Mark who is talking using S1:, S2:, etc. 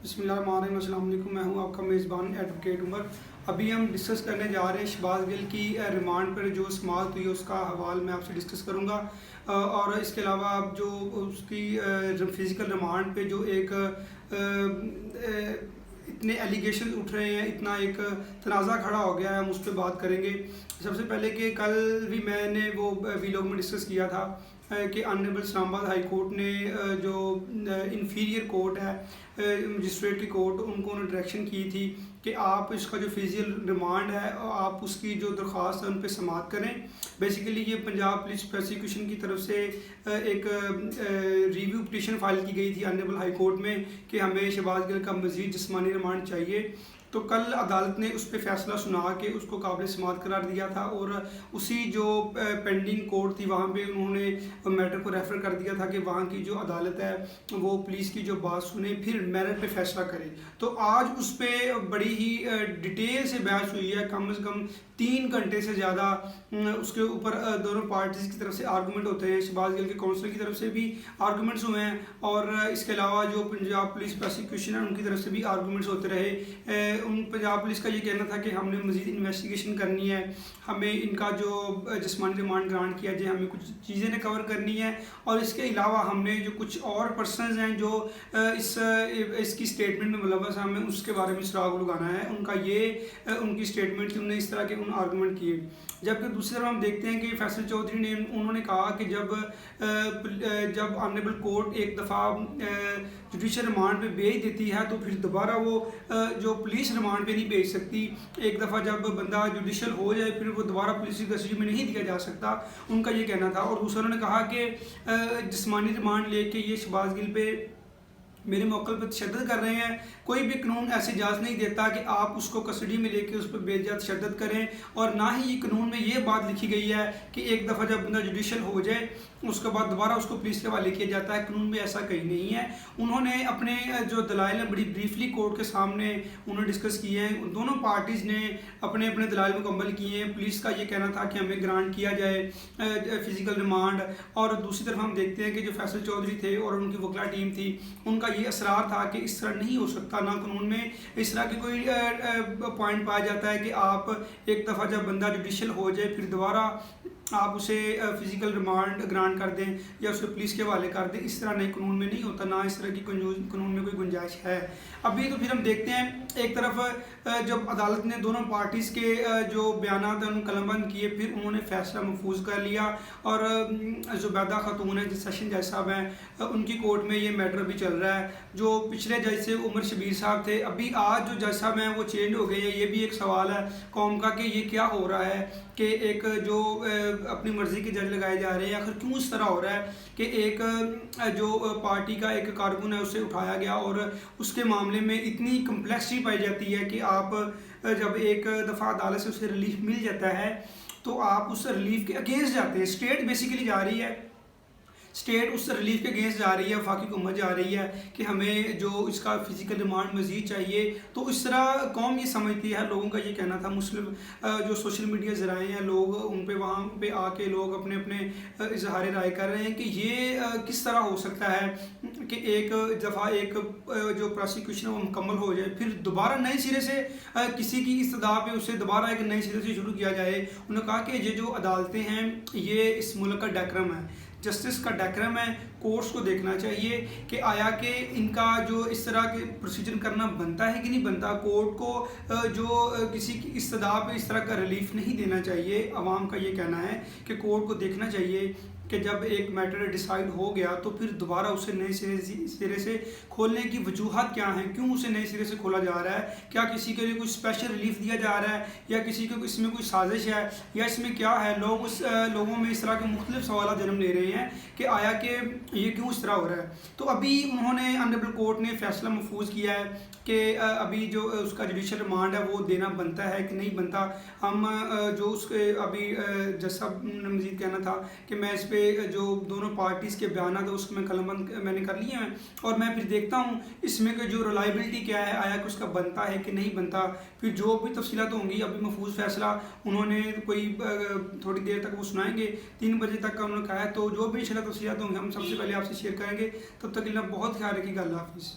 S1: بسم اللہ الرحمن الرحیم، السلام علیکم۔ میں ہوں آپ کا میزبان ایڈوکیٹ عمر۔ ابھی ہم ڈسکس کرنے جا رہے ہیں شہباز گل کی ریمانڈ پر جو سماعت ہوئی ہے اس کا حوال میں آپ سے ڈسکس کروں گا، اور اس کے علاوہ اب جو اس کی فزیکل ریمانڈ پہ جو ایک اتنے ایلیگیشن اٹھ رہے ہیں، اتنا ایک تنازع کھڑا ہو گیا ہے، ہم اس پہ بات کریں گے۔ سب سے پہلے کہ کل بھی میں نے وہ ویلاگ میں ڈسکس کیا تھا کہ آنریبل اسلام آباد ہائی کورٹ نے جو انفیریئر کورٹ ہے، مجسٹریٹ کی کورٹ، ان کو انہوں نے ڈائریکشن کی تھی کہ آپ اس کا جو فزیکل ریمانڈ ہے آپ اس کی جو درخواست ہے ان پہ سماعت کریں۔ بیسیکلی یہ پنجاب پولیس پروسیکیوشن کی طرف سے ایک ریویو پٹیشن فائل کی گئی تھی آنریبل ہائی کورٹ میں کہ ہمیں شہباز گل کا مزید جسمانی ریمانڈ چاہیے۔ تو کل عدالت نے اس پہ فیصلہ سنا کے اس کو قابل سماعت قرار دیا تھا، اور اسی جو پینڈنگ کورٹ تھی وہاں پہ انہوں نے میٹر کو ریفر کر دیا تھا کہ وہاں کی جو عدالت ہے وہ پولیس کی جو بات سنے پھر میرٹ پہ فیصلہ کرے۔ تو آج اس پہ بڑی ہی ڈیٹیل سے بحث ہوئی ہے، کم از کم 3 گھنٹے سے زیادہ اس کے اوپر دونوں پارٹیز کی طرف سے آرگومنٹ ہوتے ہیں، شہباز گل کے کونسل کی طرف سے بھی آرگومنٹس ہوئے ہیں، اور اس کے علاوہ جو پنجاب پولیس پروسیکیوشن ہے ان کی طرف سے بھی آرگومنٹس ہوتے رہے۔ پنجاب پولیس کا یہ کہنا تھا کہ ہم نے مزید انویسٹیگیشن کرنی ہے، ہمیں ان کا جو جسمانی ریمانڈ گرانٹ کیا جائے، ہمیں کچھ چیزیں ریکور کرنی ہے، اور اس کے علاوہ ہم نے جو کچھ اور پرسنز ہیں جو اس کی اسٹیٹمنٹ میں ملوث ہیں، ہمیں اس کے بارے میں سراغ لگانا ہے۔ ان کا یہ ان کی اسٹیٹمنٹ تھی، انہوں نے اس طرح کے آرگومنٹ کیے۔ جبکہ دوسری طرف ہم دیکھتے ہیں کہ فیصل چودھری نے انہوں نے کہا کہ جب آنریبل کورٹ ایک دفعہ جوڈیشل ریمانڈ پہ بھیج دیتی ہے تو پھر دوبارہ وہ جو پولیس ریمانڈ پہ نہیں بھیج سکتی۔ ایک دفعہ جب بندہ جوڈیشل ہو جائے پھر وہ دوبارہ پولیس کی کسٹڈی میں نہیں دیا جا سکتا، ان کا یہ کہنا تھا۔ اور دوسروں نے کہا کہ جسمانی ریمانڈ لے کے یہ شہباز گل پہ میرے موکل پہ تشدد کر رہے ہیں، کوئی بھی قانون ایسی اجازت نہیں دیتا کہ آپ اس کو کسٹڈی میں لے کے اس پہ بے جا تشدد کریں، اور نہ ہی یہ قانون میں یہ بات لکھی گئی ہے کہ ایک دفعہ جب بندہ جوڈیشل ہو جائے اس کے بعد دوبارہ اس کو پولیس کے حوالے کیا جاتا ہے، قانون میں ایسا کہیں نہیں ہے۔ انہوں نے اپنے جو دلائل ہیں بڑی بریفلی کورٹ کے سامنے انہوں نے ڈسکس کیے ہیں، دونوں پارٹیز نے اپنے اپنے دلائل مکمل کیے ہیں۔ پولیس کا یہ کہنا تھا کہ ہمیں گرانٹ کیا جائے فزیکل ریمانڈ، اور دوسری طرف ہم دیکھتے ہیں کہ جو فیصل چودھری تھے اور ان کی وکلا ٹیم تھی ان کا یہ اصرار تھا کہ اس طرح نہیں ہو سکتا، نہ قانون میں اس طرح کی کوئی پوائنٹ پایا جاتا ہے کہ آپ ایک دفعہ جب بندہ جوڈیشل ہو جائے پھر دوبارہ آپ اسے فزیکل ریمانڈ گرانٹ کر دیں یا اسے پولیس کے حوالے کر دیں، اس طرح نہیں قانون میں نہیں ہوتا، نہ اس طرح کی قانون میں کوئی گنجائش ہے۔ ابھی تو پھر ہم دیکھتے ہیں ایک طرف جب عدالت نے دونوں پارٹیز کے جو بیانات ہیں ان قلم بند کیے، پھر انہوں نے فیصلہ محفوظ کر لیا، اور زبیدہ خاتون ہیں جو سیشن جج صاحب ہیں ان کی کورٹ میں یہ میٹر بھی چل رہا ہے۔ جو پچھلے جج سے عمر شبیر صاحب تھے، ابھی آج جو جج صاحب ہیں وہ چینج ہو گئے ہیں۔ یہ بھی ایک سوال ہے قوم کا کہ یہ کیا ہو رہا ہے کہ ایک جو اپنی مرضی کے جج لگائے جا رہے ہیں، آخر کیوں اس طرح ہو رہا ہے کہ ایک جو پارٹی کا ایک کارکن ہے اسے اٹھایا گیا اور اس کے معاملے میں اتنی کمپلیکسٹی پائی جاتی ہے کہ آپ جب ایک دفعہ عدالت سے اسے ریلیف مل جاتا ہے تو آپ اس ریلیف کے اگینسٹ جاتے ہیں۔ اسٹیٹ بیسیکلی جا رہی ہے، اسٹیٹ اس ریلیف کے اگینسٹ جا رہی ہے، وفاقی حکومت جا رہی ہے کہ ہمیں جو اس کا فزیکل ریمانڈ مزید چاہیے۔ تو اس طرح قوم یہ سمجھتی ہے، لوگوں کا یہ کہنا تھا، مسلم جو سوشل میڈیا ذرائع ہیں لوگ ان پہ وہاں پہ آ کے لوگ اپنے اپنے اظہار رائے کر رہے ہیں کہ یہ کس طرح ہو سکتا ہے کہ ایک دفعہ ایک جو پروسیکیوشن وہ مکمل ہو جائے پھر دوبارہ نئے سرے سے کسی کی استدعا پہ اسے دوبارہ ایک نئے سرے سے شروع کیا جائے۔ انہوں نے کہا کہ یہ جو عدالتیں ہیں یہ اس ملک کا ڈیکرم ہے، جسٹس کا ڈیکرم ہے، کورٹس کو دیکھنا چاہیے کہ آیا کہ ان کا جو اس طرح کے پروسیجر کرنا بنتا ہے کہ نہیں بنتا۔ کورٹ کو جو کسی کی استدعا پہ اس طرح کا ریلیف نہیں دینا چاہیے۔ عوام کا یہ کہنا ہے کہ کورٹ کو دیکھنا چاہیے کہ جب ایک میٹر ڈیسائیڈ ہو گیا تو پھر دوبارہ اسے نئے سرے سے کھولنے کی وجوہات کیا ہیں، کیوں اسے نئے سرے سے کھولا جا رہا ہے، کیا کسی کے لیے کوئی اسپیشل ریلیف دیا جا رہا ہے یا کسی کو اس میں کوئی سازش ہے یا اس میں کیا ہے۔ لوگوں میں اس طرح کے مختلف سوالات جنم لے رہے ہیں کہ آیا کہ یہ کیوں اس طرح ہو رہا ہے۔ تو ابھی انہوں نے آنریبل کورٹ نے فیصلہ محفوظ کیا ہے کہ ابھی جو اس کا جوڈیشل ریمانڈ ہے وہ دینا بنتا ہے کہ نہیں بنتا۔ ہم جو اس کے ابھی جج صاحب نے مزید کہنا تھا کہ میں اس پہ جو دونوں پارٹیز کے بیانات ہیں اس میں قلم بند میں نے کر لیے ہیں، اور میں پھر دیکھتا ہوں اس میں کہ جو ریلائبلٹی کیا ہے، آیا کہ اس کا بنتا ہے کہ نہیں بنتا۔ پھر جو بھی تفصیلات ہوں گی، ابھی محفوظ فیصلہ انہوں نے کوئی تھوڑی دیر تک وہ سنائیں گے، 3 بجے تک کا انہوں نے کہا ہے، تو جو بھی انشاءاللہ تفصیلات ہوں گی ہم سب سے پہلے آپ سے شیئر کریں گے۔ تب تک اللہ بہت خیال رکھیے گا، اللہ حافظ۔